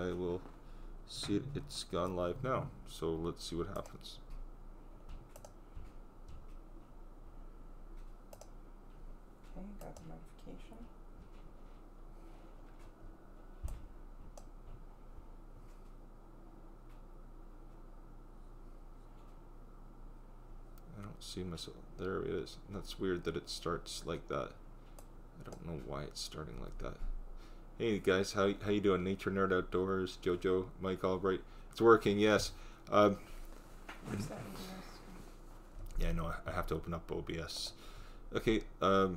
I will see it. It's gone live now. So let's see what happens. Okay, got the notification. I don't see myself. There it is. And that's weird that it starts like that. I don't know why it's starting like that. Hey guys, how you doing? Nature Nerd Outdoors, Jojo, Mike Albright. It's working, yes. Where's that OBS? Yeah, no, I have to open up OBS. Okay, let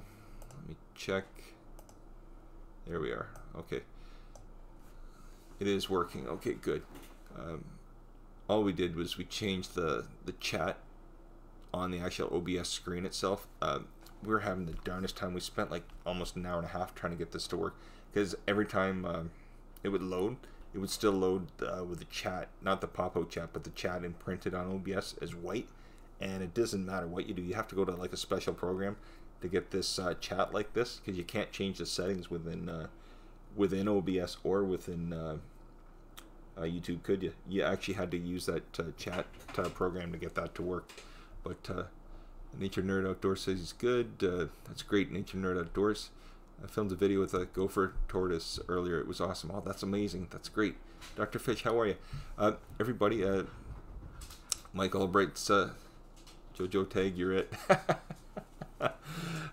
me check. There we are. Okay. It is working. Okay, good. All we did was we changed the chat on the actual OBS screen itself. We were having the darnest time. We spent like almost an hour and a half trying to get this to work, because every time it would load, it would still load with the chat, not the pop-out chat, but the chat imprinted on OBS as white. And it doesn't matter what you do, you have to go to like a special program to get this chat like this, because you can't change the settings within OBS or within YouTube, could you? You actually had to use that chat program to get that to work. But Nature Nerd Outdoors says he's good. That's great, Nature Nerd Outdoors. I filmed a video with a gopher tortoise earlier. It was awesome. Oh, that's amazing. That's great. Dr. Fish, how are you? Everybody, Mike Albright's Jojo Tag, you're it.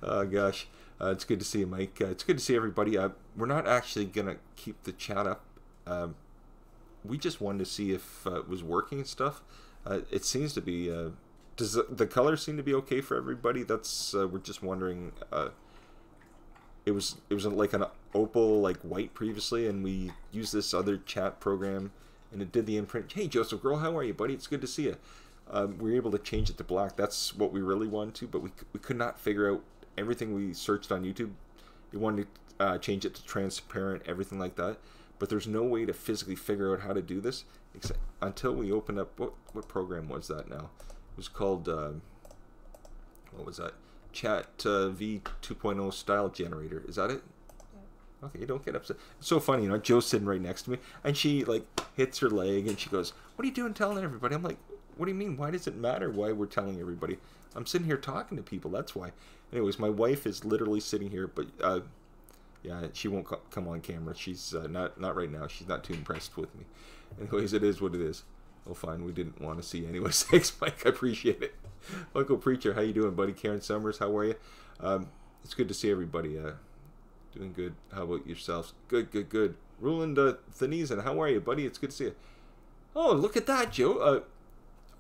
Oh, gosh. It's good to see you, Mike. It's good to see everybody. We're not actually going to keep the chat up. We just wanted to see if it was working and stuff. It seems to be... does the color seem to be okay for everybody? That's we're just wondering. It was like an opal, like white previously, and we used this other chat program, and it did the imprint. Hey, Joseph Girl, how are you, buddy? It's good to see you. We were able to change it to black. That's what we really wanted to, but we could not figure out everything we searched on YouTube. We wanted to change it to transparent, everything like that, but there's no way to physically figure out how to do this except until we open up. What program was that now? It was called, what was that? Chat V 2.0 style generator. Is that it? Yeah. Okay, don't get upset. It's so funny, you know, Joe's sitting right next to me, and she, like, hits her leg, and she goes, what are you doing telling everybody? I'm like, what do you mean? Why does it matter why we're telling everybody? I'm sitting here talking to people, that's why. Anyways, my wife is literally sitting here, but, yeah, she won't come on camera. She's not right now. She's not too impressed with me. Anyways, it is what it is. Oh, fine. We didn't want to see anyways. Thanks, Mike. I appreciate it. Uncle Preacher, how you doing, buddy? Karen Summers, how are you? It's good to see everybody. Doing good. How about yourselves? Good, good, good. Roland Thanizan, how are you, buddy? It's good to see you. Oh, look at that, Joe.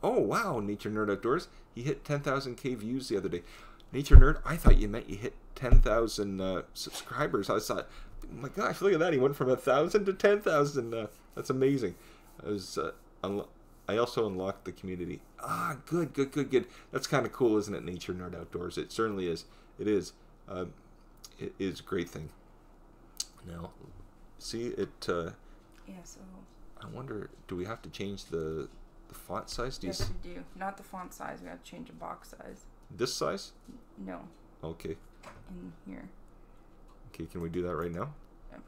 Oh, wow, Nature Nerd Outdoors. He hit 10,000K views the other day. Nature Nerd, I thought you meant you hit 10,000 subscribers. I thought, oh my gosh, look at that. He went from 1,000 to 10,000. That's amazing. I also unlocked the community. Ah, good, good, good, good. That's kind of cool, isn't it, Nature Nerd Outdoors? It certainly is. It is. It is a great thing. Now, see, it... Yeah, so... I wonder, do we have to change the font size? Yes, we do. Not the font size. We have to change the box size. This size? No. Okay. In here. Okay, can we do that right now?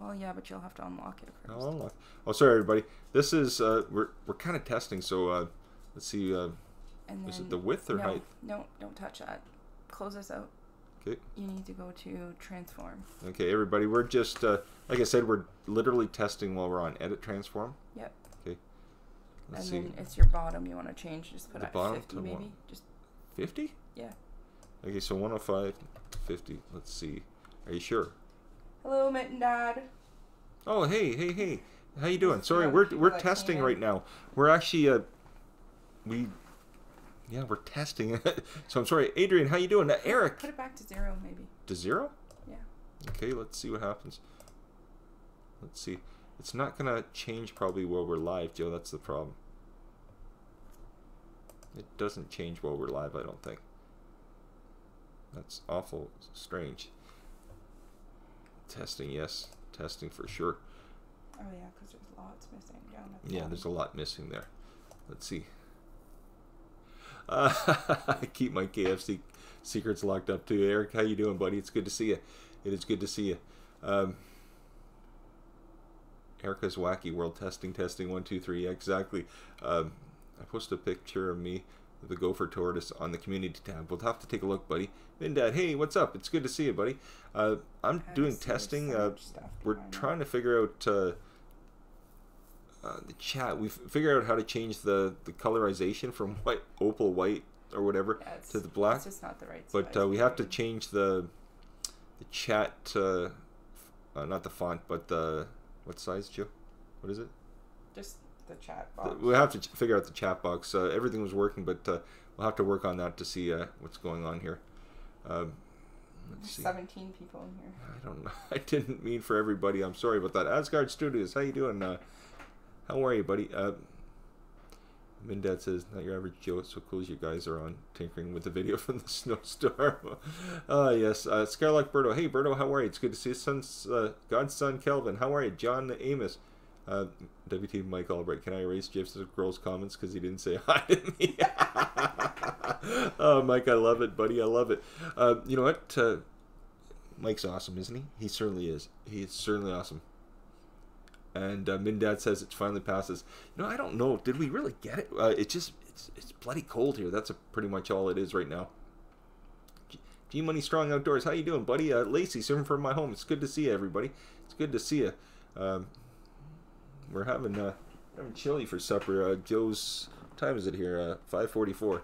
Well, yeah, but you'll have to unlock it first. I'll unlock. Oh, sorry, everybody. This is, we're kind of testing, so let's see, And then, is it the width or height? No, don't touch that. Close this out. Okay. You need to go to transform. Okay, everybody, we're just, like I said, we're literally testing while we're on Edit Transform. Yep. Okay. Let's and see. then it's your bottom you want to change. Just put The it bottom at 50 to maybe. what? Just 50? Yeah. Okay, so 105, 50. Let's see. Are you sure? Hello, Mitten Dad. Oh, hey. How you doing? Just Sorry, the we're people that testing came right in. now. We're actually, we're testing. So I'm sorry. Adrian, how you doing? Eric. Put it back to 0 maybe. To 0? Yeah. Okay, let's see what happens. Let's see. It's not going to change probably while we're live, Joe. That's the problem. It doesn't change while we're live, I don't think. That's awful strange. Testing, yes. Testing for sure. Oh yeah, because there's lots missing down at the Yeah, bottom. there's a lot missing there. Let's see. I keep my KFC secrets locked up too. Eric, how you doing, buddy? It's good to see you. It is good to see you. Erica's Wacky World. Testing, 1, 2, 3. Exactly. I posted a picture of me with the Gopher Tortoise on the community tab. We'll have to take a look, buddy. Dad, hey, what's up? It's good to see you, buddy. I'm doing testing. We're trying to figure out the chat. We've figured out how to change the colorization from white, opal white or whatever, to the black. It's just not the right but size. we have to change the chat, not the font, but the, what size, Joe? What is it? Just the chat box. We'll have to figure out the chat box. Everything was working, but we'll have to work on that to see what's going on here. Let's see. 17 people in here. I don't know. I didn't mean for everybody. I'm sorry about that. Asgard Studios, how you doing? How are you, buddy? Mindad says, not your average Joe. It's so cool as you guys are on tinkering with the video from the snowstorm. Yes. Skylark Berto. Hey, Berto, how are you? It's good to see you. God's son, Kelvin. How are you? John Amos. WT Mike Albright. Can I erase Jeff's girl's comments because he didn't say hi to me? Oh, Mike, I love it, buddy. I love it. You know what? Mike's awesome, isn't he? He certainly is. He is certainly awesome. And Mindad says it finally passes. You know, I don't know. Did we really get it? It's bloody cold here. That's pretty much all it is right now. G Money Strong Outdoors. How you doing, buddy? Lacey, serving from my home. It's good to see you, everybody. It's good to see you. We're having chili for supper. Joe's, what time is it here? 5:44.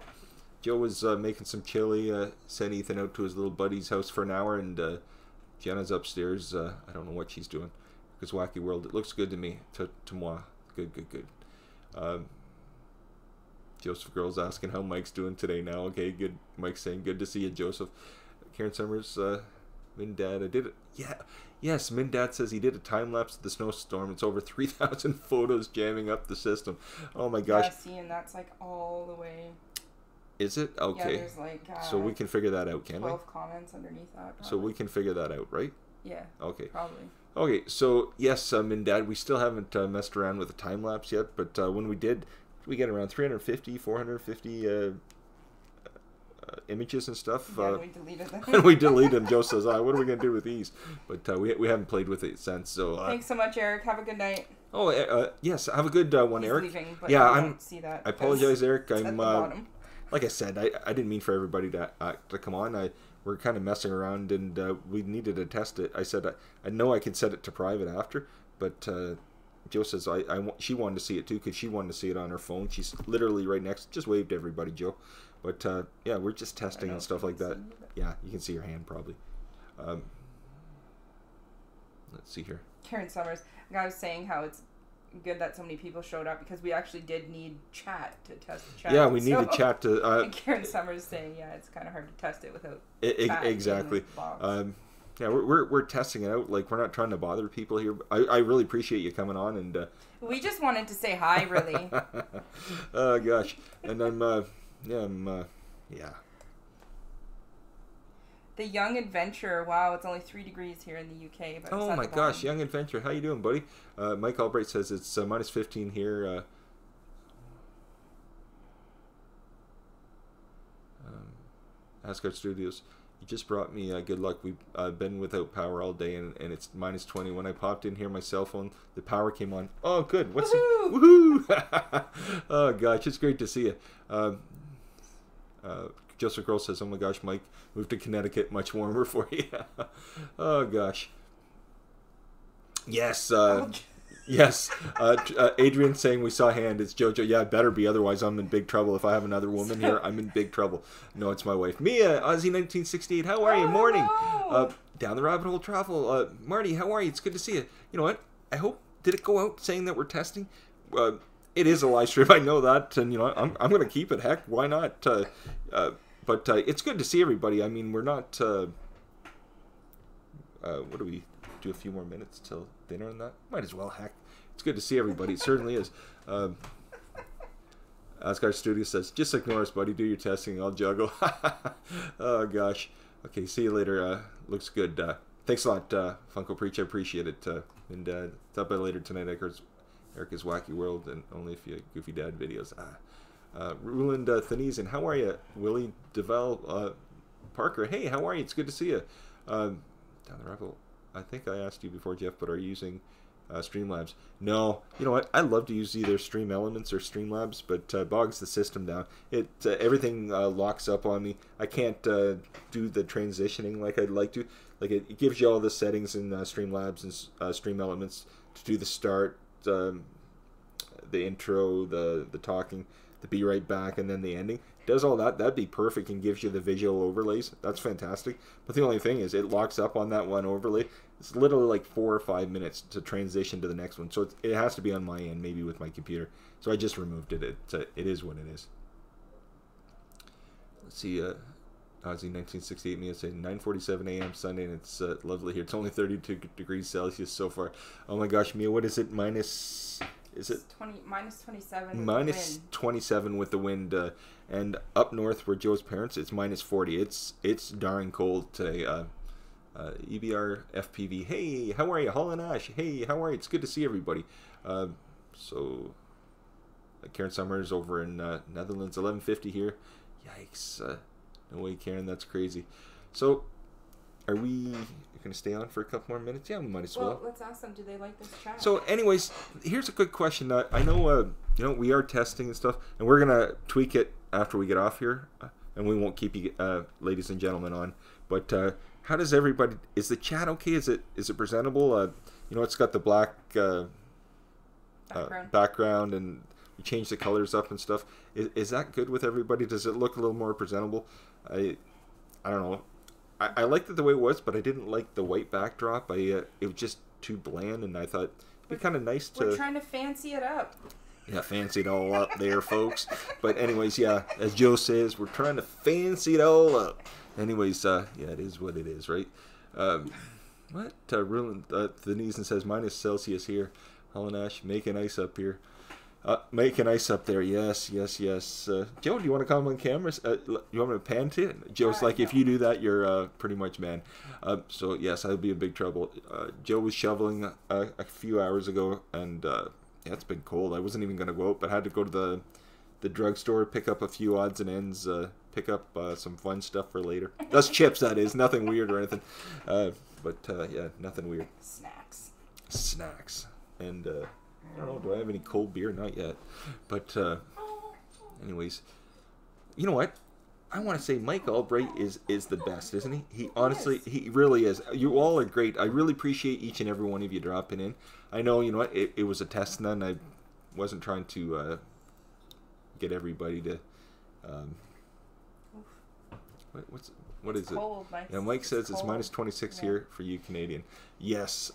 Joe was making some chili. Sent Ethan out to his little buddy's house for an hour, and Jenna's upstairs. I don't know what she's doing. Because Wacky World, it looks good to me. To moi. Good, good, good. Joseph Girl's asking how Mike's doing today now. Okay, good. Mike's saying, good to see you, Joseph. Karen Summers, Mindad, I did it. Yeah. Yes, Mindad says he did a time-lapse of the snowstorm. It's over 3,000 photos jamming up the system. Oh my gosh. Yeah, see, and that's like all the way. Is it? Okay. Yeah, there's like so we can figure that out, can 12 comments underneath that. Probably. So we can figure that out, right? Yeah. Okay. Probably. Okay, so yes, Mindad, we still haven't messed around with the time-lapse yet, but when we did, we get around 350, 450 images and stuff. Yeah, we deleted them. And we deleted them. Joe says, what are we going to do with these? But we haven't played with it since. So thanks so much, Eric. Have a good night. Oh, yes, have a good one, He's Eric. Leaving, but yeah, I don't see that. I apologize, Eric. I'm at the bottom. Like I said, I didn't mean for everybody to come on. We're kind of messing around, and we needed to test it. I said I know I could set it to private after, but Joe says she wanted to see it too because she wanted to see it on her phone. She's literally right next. Just waved to everybody, Joe. But yeah, we're just testing and stuff like that. Yeah, you can see your hand probably. Let's see here. Karen Summers, the guy was saying how it's good that so many people showed up because we actually did need chat to test the chat. Yeah, we needed chat to. And Karen Summers saying, yeah, it's kind of hard to test it without. Exactly. Yeah, we're testing it out. Like, we're not trying to bother people here. I really appreciate you coming on, and we just wanted to say hi, really. Oh gosh, and I'm yeah. The Young Adventure. Wow, it's only 3 degrees here in the UK. But oh my gosh, Young Adventure. How you doing, buddy? Mike Albright says it's minus 15 here. Asgard Studios. You just brought me good luck. We've been without power all day, and it's minus 20. When I popped in here, my cell phone, the power came on. Oh, good. What's Woohoo! Woohoo! Oh gosh, it's great to see you. Joseph Girl says, oh my gosh, Mike, moved to Connecticut, much warmer for you. Oh gosh. Yes. Yes. Adrian saying we saw a hand. It's Jojo. Yeah, it better be. Otherwise, I'm in big trouble. If I have another woman here, I'm in big trouble. No, it's my wife. Mia, Aussie 1968. How are you? Morning. Down the rabbit hole travel. Marty, how are you? It's good to see you. You know what? I hope, did it go out saying that we're testing? It is a live stream. I know that. And, you know, I'm going to keep it. Heck, why not? But it's good to see everybody. I mean, we're not... what do we... do a few more minutes till dinner and that? Might as well, heck. It's good to see everybody. It certainly is. Asgard Studio says, just ignore us, buddy. Do your testing. I'll juggle. Oh, gosh. Okay, see you later. Looks good. Thanks a lot, Funko Preach. I appreciate it. And talk about it later tonight. Erica's Wacky World, and only if you Goofy Dad videos. Roland Thanesian, how are you? Willie DeVal Parker, hey, how are you? It's good to see you. Down the rabbit hole. I think I asked you before, Jeff, but are you using Streamlabs. No, you know what? I love to use either Stream Elements or Streamlabs, but bogs the system down. It everything locks up on me. I can't do the transitioning like I'd like to. Like it gives you all the settings in Streamlabs and Stream Elements to do the start, the intro, the talking, the be right back, and then the ending. It does all that. That'd be perfect and gives you the visual overlays. That's fantastic. But the only thing is, it locks up on that one overlay. It's literally like 4 or 5 minutes to transition to the next one. So it has to be on my end, maybe with my computer. So I just removed it. It is what it is. Let's see. Ozzy 1968 me say 9:47 a.m. Sunday, and it's lovely here. It's only 32 degrees Celsius so far. Oh my gosh, Mia, what is it? Is it minus 27? Minus 27 with the wind, and up north where Joe's parents, it's minus 40. It's darn cold today. EBR FPV. Hey, how are you? Holland Ash. Hey, how are you? It's good to see everybody. So Karen Summers over in Netherlands, 11:50 here. Yikes. No way, Karen. That's crazy. So, are we going to stay on for a couple more minutes? Yeah, we might as well. Well, let's ask them. Do they like this chat? So, anyways, here's a good question. I know, we are testing and stuff, and we're gonna tweak it after we get off here, and we won't keep you, ladies and gentlemen, on. But how does everybody? Is the chat okay? Is it presentable? It's got the black background, and we changed the colors up and stuff. Is that good with everybody? Does it look a little more presentable? I don't know. I liked it the way it was, but I didn't like the white backdrop. It was just too bland, and I thought it'd be kind of nice to... We're trying to fancy it up. Yeah, fancy it all up there, folks. But anyways, yeah, as Joe says, we're trying to fancy it all up. Anyways, yeah, it is what it is, right? What? Ruland, Denise says, minus Celsius here. Holland Ash, making ice up here. Making ice up there, yes. Joe, do you want to come on camera? You want me to pan to it? Joe's like, if you do that, you're pretty much man. So, yes, I'd be in big trouble. Joe was shoveling a few hours ago, and yeah, it's been cold. I wasn't even going to go out, but I had to go to the drugstore, pick up a few odds and ends, pick up some fun stuff for later. That's chips, that is. Nothing weird or anything. But, yeah, nothing weird. Snacks. And, I don't know, do I have any cold beer? Not yet. But, anyways, you know what? I want to say Mike Albright is the best, isn't he? He honestly, he really is. You all are great. I really appreciate each and every one of you dropping in. I know, you know what, it was a test, and then I wasn't trying to get everybody to... what is it? Cold, Mike. Yeah, Mike says it's minus 26 here for you, Canadian. Yes,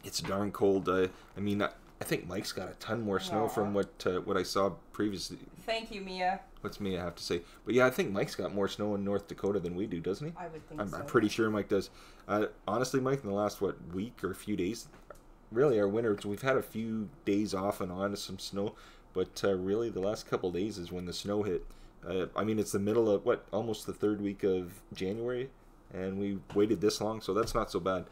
it's darn cold. I mean, I think Mike's got a ton more snow from what I saw previously. Thank you, Mia. What's Mia have to say? But yeah, I think Mike's got more snow in North Dakota than we do, doesn't he? I would think so. I'm pretty sure Mike does. Honestly, Mike, in the last, week or a few days, really our winter, we've had a few days off and on some snow, but really the last couple of days is when the snow hit. I mean, it's the middle of, almost the third week of January, and we waited this long, so that's not so bad.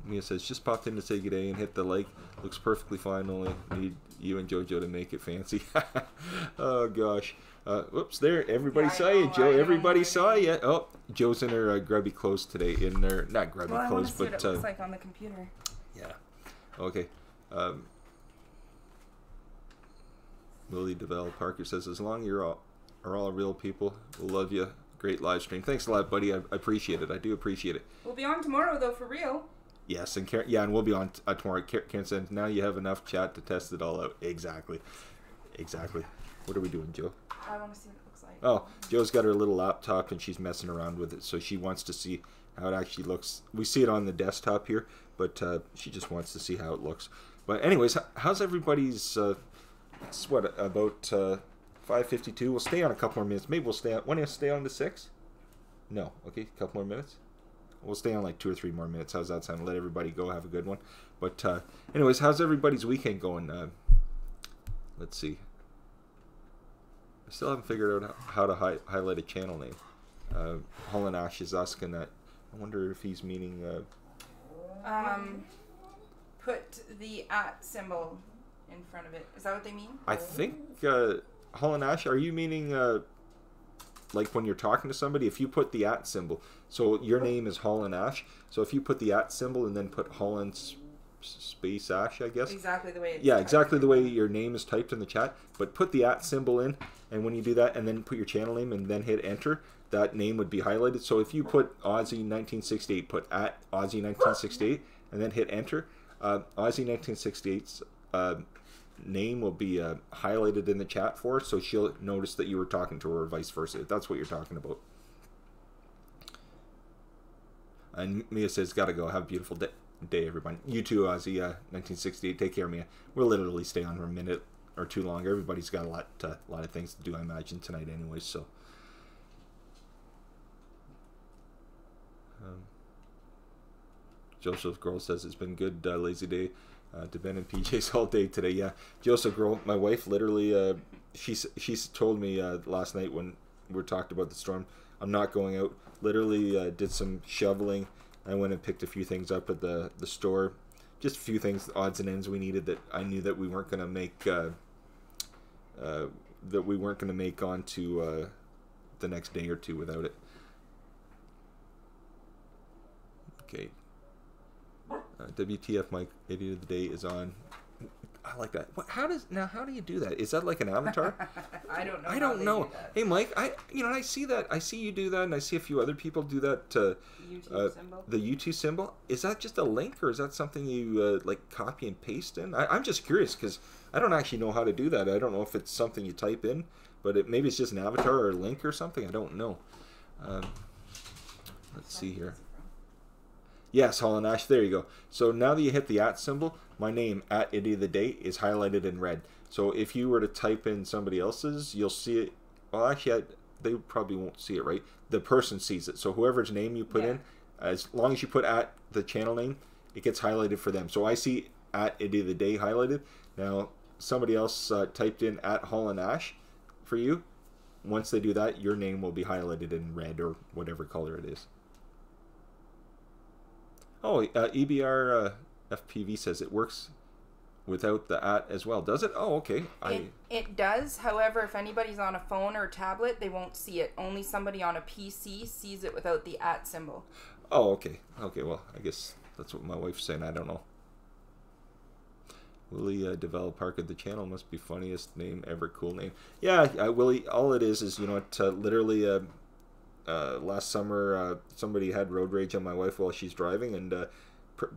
Mia says, just popped in to say good day and hit the like. Looks perfectly fine, only need you and JoJo to make it fancy. Oh, gosh. Whoops, there. Everybody saw you, Joe. Everybody saw you. Oh, Joe's in her grubby clothes today. In her, not grubby clothes, but... I want to see what it looks like on the computer. Yeah. Okay. Lily DeVell Parker says, as long as you're all real people, we'll love you. Great live stream. Thanks a lot, buddy. I appreciate it. I do appreciate it. We'll be on tomorrow, though, for real. Yes, and Karen, and we'll be on tomorrow. Karen said, now you have enough chat to test it all out. Exactly. What are we doing, Joe? I want to see what it looks like. Oh, Joe's got her little laptop, and she's messing around with it, so she wants to see how it actually looks. We see it on the desktop here, but she just wants to see how it looks. But anyways, how's everybody's... it's about... 5:52. We'll stay on a couple more minutes. Maybe we'll stay on. Want to stay on to 6? No. Okay, a couple more minutes. We'll stay on like 2 or 3 more minutes. How's that sound? Let everybody go. Have a good one. But anyways, how's everybody's weekend going? Let's see. I still haven't figured out how to highlight a channel name. Holland Ash is asking that. I wonder if he's meaning. Put the @ symbol in front of it. Is that what they mean? I think. Holland Ash, are you meaning like when you're talking to somebody, if you put the @ symbol, so your name is Holland Ash, so if you put the @ symbol and then put Holland space Ash, I guess. Exactly the way it's Yeah, typed. exactly the way your name is typed in the chat. But put the @ symbol in, and when you do that, and then put your channel name, and then hit enter, that name would be highlighted. So if you put Aussie1968, put @Aussie1968, and then hit enter, Aussie1968's name will be highlighted in the chat for her, so she'll notice that you were talking to her, or vice versa. If that's what you're talking about. And Mia says, "Gotta go. Have a beautiful day, everyone." You too, Ozzy. 1968. Take care, Mia. We'll literally stay on for a minute or two longer. Everybody's got a lot of things to do, I imagine, tonight, anyways. So, Joseph Girl says it's been good, lazy day. To Ben and PJs all day today. Yeah, Joseph Girl, my wife, literally, she's told me last night when we talked about the storm, I'm not going out. Literally did some shoveling. I went and picked a few things up at the store, just a few things, odds and ends we needed that I knew that we weren't going to make onto the next day or two without it. Okay. WTF Mike, idiot of the day is on. I like that. How do you do that? Is that like an avatar? I don't know. I don't know. Hey Mike, I see that. I see you do that, and I see a few other people do that. YouTube symbol. The YouTube symbol. Is that just a link, or is that something you like copy and paste in? I'm just curious because I don't actually know how to do that. I don't know if it's something you type in, but maybe it's just an avatar or a link or something. I don't know. Let's see here. Yes, Holland Ash, there you go. So now that you hit the @ symbol, my name, @Idiot of the Day, is highlighted in red. So if you were to type in somebody else's, you'll see it. Well, actually, they probably won't see it, right? The person sees it. So whoever's name you put in, as long as you put the channel name, it gets highlighted for them. So I see @Idiot of the Day highlighted. Now, somebody else typed in @Holland Ash for you. Once they do that, your name will be highlighted in red or whatever color it is. Oh, EBR FPV says it works without the @ as well. Does it? Oh, okay. It does. However, if anybody's on a phone or a tablet, they won't see it. Only somebody on a PC sees it without the @ symbol. Oh, okay. Okay, well, I guess that's what my wife's saying. I don't know. Willie Develop Parker, the channel must be funniest name ever. Cool name. Yeah, Willie, all it is you know, literally... last summer, somebody had road rage on my wife while she's driving, and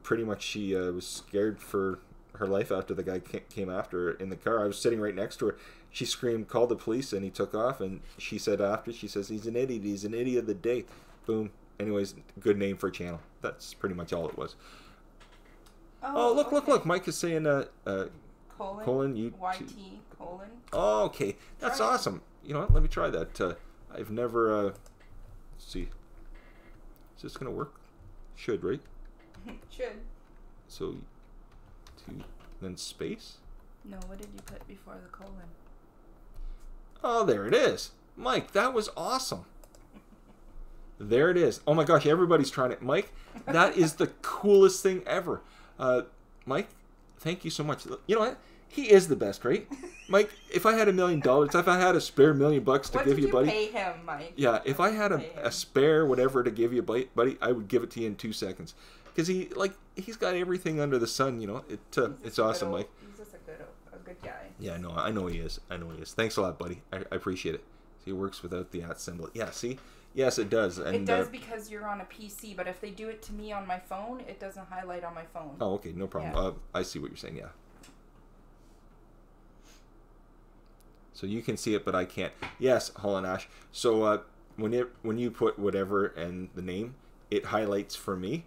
pretty much she was scared for her life after the guy came after her in the car. I was sitting right next to her. She screamed, "Call the police," and he took off, and she said after, she says, "He's an idiot. He's an idiot of the day." Boom. Anyways, good name for a channel. That's pretty much all it was. Oh, look, okay. Look. Mike is saying colon you YT colon. Oh, okay. That's awesome. You know what? Let me try that. I've never... Let's see. Is this going to work? Should, right? Should. So, then space? No, what did you put before the colon? Oh, there it is. Mike, that was awesome. There it is. Oh my gosh, everybody's trying it. Mike, that is the coolest thing ever. Mike, thank you so much. You know what? He is the best, right? Mike, if I had $1 million, if I had a spare $1 million to give you, buddy. What did you pay him, Mike? Yeah, if I had a spare whatever to give you, buddy, I would give it to you in 2 seconds. Because he's got everything under the sun, you know. It's awesome, Mike. He's just a good guy. Yeah, I know he is. Thanks a lot, buddy. I appreciate it. See, it works without the @ symbol. Yeah, see? Yes, it does. And, it does because you're on a PC, but if they do it to me on my phone, it doesn't highlight on my phone. Oh, okay, no problem. Yeah. I see what you're saying, yeah. So you can see it, but I can't. Yes, Holland Ash. So when you put whatever and the name, it highlights for me,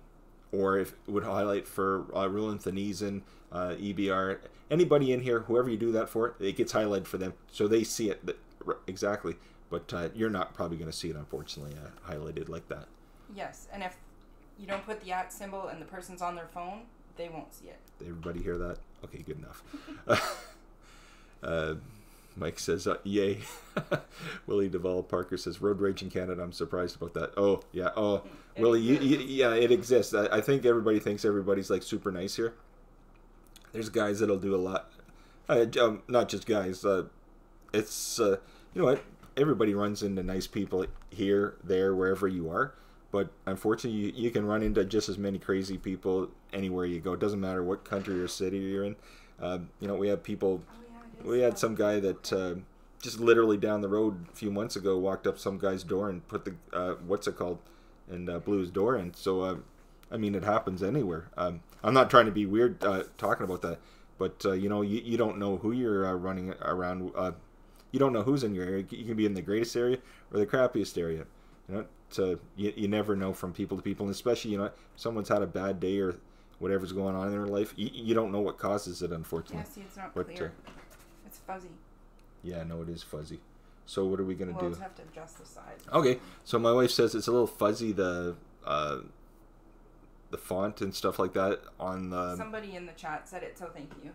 or if it would highlight for Roland Thanesen, EBR, anybody in here, whoever you do that for, it gets highlighted for them, so they see it exactly. But you're not probably going to see it, unfortunately, highlighted like that. Yes, and if you don't put the @ symbol and the person's on their phone, they won't see it. Did everybody hear that? Okay, good enough. Mike says, yay. Willie Deval Parker says, road rage in Canada. I'm surprised about that. Oh, yeah. Oh, Willie, yeah, it exists. I think everybody thinks everybody's like super nice here. There's guys that'll do a lot. Not just guys. It's, you know what? Everybody runs into nice people here, there, wherever you are. but unfortunately, you can run into just as many crazy people anywhere you go. It doesn't matter what country or city you're in. We have people. We had some guy that just literally down the road a few months ago walked up some guy's door and put the what's it called, and blew his door in. So it happens anywhere. I'm not trying to be weird talking about that, but you don't know who you're running around. You don't know who's in your area. You can be in the greatest area or the crappiest area. You never know from people to people, and especially if someone's had a bad day or whatever's going on in their life. You don't know what causes it, unfortunately. Yeah, see, it's not clear. It's fuzzy. Yeah, no, it is fuzzy. So what are we gonna do? We'll just have to adjust the size. Okay, so my wife says it's a little fuzzy, the font and stuff like that on the. Somebody in the chat said it, so thank you.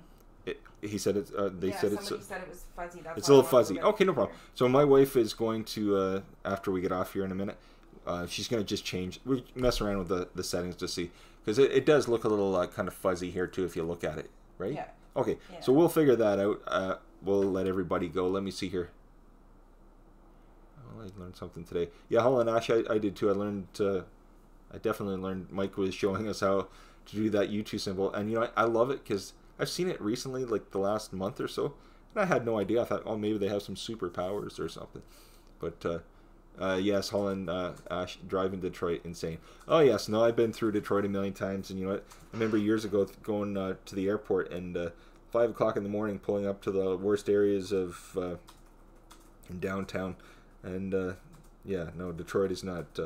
He said it. They said it's. Somebody said it was fuzzy. That's it's a little fuzzy. Okay, no problem. So my wife is going to after we get off here in a minute, she's going to just change. We mess around with the settings to see, because it does look a little kind of fuzzy here too if you look at it, right? Yeah. Okay, yeah. So we'll figure that out. We'll let everybody go. Let me see here. Oh, I learned something today. Yeah, Holland Ash, I did too. I definitely learned. Mike was showing us how to do that U2 symbol, and I love it because I've seen it recently, like the last month or so, and I had no idea. I thought, oh, maybe they have some superpowers or something. But yes, Holland Ash, driving Detroit, insane. Oh yes, no, I've been through Detroit a million times, and you know what? I remember years ago going to the airport and 5 o'clock in the morning, pulling up to the worst areas of in downtown, and yeah, no, Detroit is not.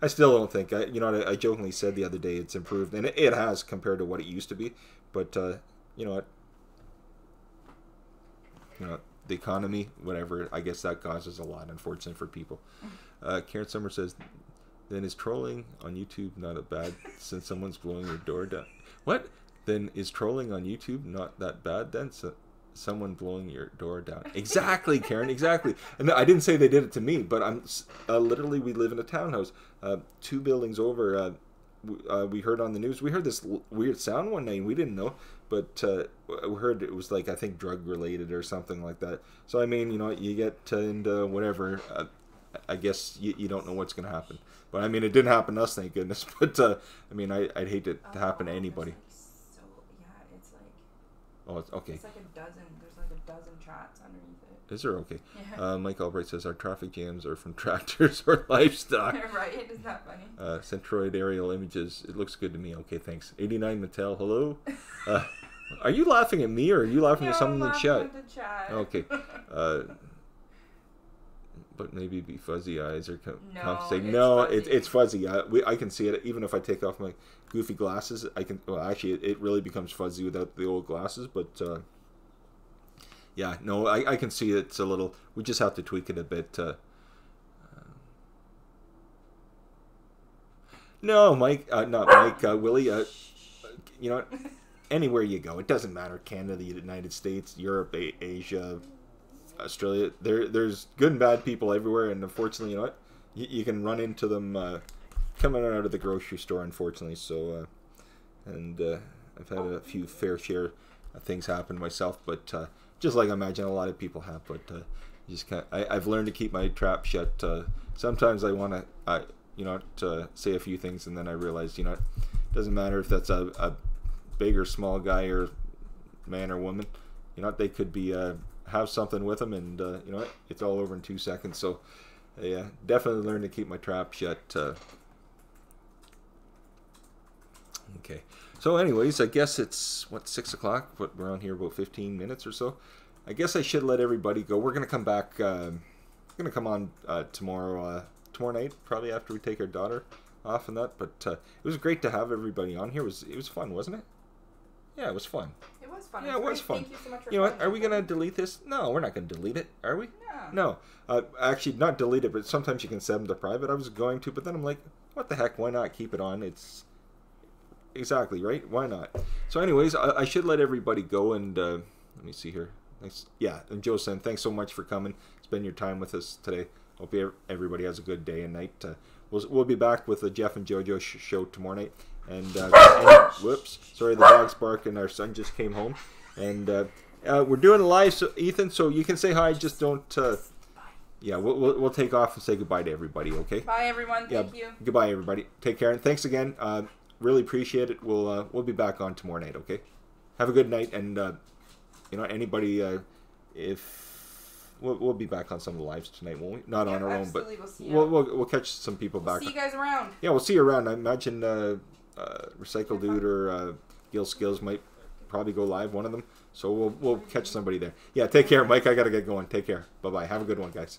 I still don't think. I jokingly said the other day it's improved, and it has compared to what it used to be, but. You know what? The economy, whatever. I guess that causes a lot, unfortunately, for people. Karen Summer says, "Then is trolling on YouTube not a bad since someone's blowing your door down?" What? Then is trolling on YouTube not that bad then? Someone blowing your door down? Exactly, Karen. Exactly. And I didn't say they did it to me, but I'm literally. We live in a townhouse, 2 buildings over. We heard on the news. We heard this weird sound one night. We didn't know. But we heard it was like, I think, drug related or something like that. So I mean, you get into whatever. I guess you don't know what's going to happen. But I mean, it didn't happen to us, thank goodness. But I mean, I'd hate it to happen to anybody. It's like. Oh, it's okay. It's like a dozen. There's like a dozen chats underneath it. Is there? Okay. Yeah. Mike Albright says our traffic jams are from tractors or livestock. Right? Isn't that funny? Centroid aerial images. It looks good to me. Okay, thanks. 89 Mattel. Hello. Are you laughing at me or are you laughing at someone in the chat? At the chat. Okay. But maybe it'd be fuzzy eyes or compensating. No, it's fuzzy. I can see it even if I take off my goofy glasses. I can. Well, actually, it really becomes fuzzy without the old glasses. But yeah, no, I can see it's a little. We just have to tweak it a bit. No, Mike, not Mike. Willie. You know what? Anywhere you go, it doesn't matter. Canada, the United States, Europe, Asia, Australia. There's good and bad people everywhere, and unfortunately, you know what? You can run into them coming out of the grocery store. Unfortunately, so I've had a few fair share of things happen myself, but just like I imagine a lot of people have. But you just can't. I've learned to keep my trap shut. Sometimes I want to say a few things, and then I realize, it doesn't matter if that's a big or small guy or man or woman. They could be have something with them, and it's all over in 2 seconds. So yeah, definitely learn to keep my trap shut. Okay, so anyways, I guess it's 6 o'clock, but we're on here about 15 minutes or so. I guess I should let everybody go. We're gonna come back. We're gonna come on tomorrow night, probably after we take our daughter off and that. But it was great to have everybody on here. It was fun, wasn't it? Yeah, it was fun. It was fun. Yeah, it was fun. Thank you so much for You know what? Are we gonna delete this? No, we're not gonna delete it. Are we? No. Actually, not delete it, but sometimes you can set them to private. I was going to, but then I'm like, what the heck? Why not keep it on? It's exactly right. Why not? So, anyways, I should let everybody go, and let me see here. Thanks. Yeah, and Joe said, thanks so much for coming. Spend your time with us today. Hope everybody has a good day and night. We'll be back with the Jeff and JoJo show tomorrow night. And whoops, sorry, the dog's barking. Our son just came home, and we're doing a live, so Ethan. So you can say hi. Just don't. Yeah, we'll take off and say goodbye to everybody, okay? Bye, everyone. Thank you. Goodbye, everybody. Take care, and thanks again. Really appreciate it. We'll be back on tomorrow night, okay? Have a good night, and anybody, if we'll be back on some of the lives tonight, won't we? Not on our own, but we'll catch some people back. See you guys around. Yeah, we'll see you around. I imagine Recycle Dude or Gil Skills might probably go live, one of them. So we'll catch somebody there. Yeah, take care, Mike. I gotta get going. Take care. Bye bye. Have a good one, guys.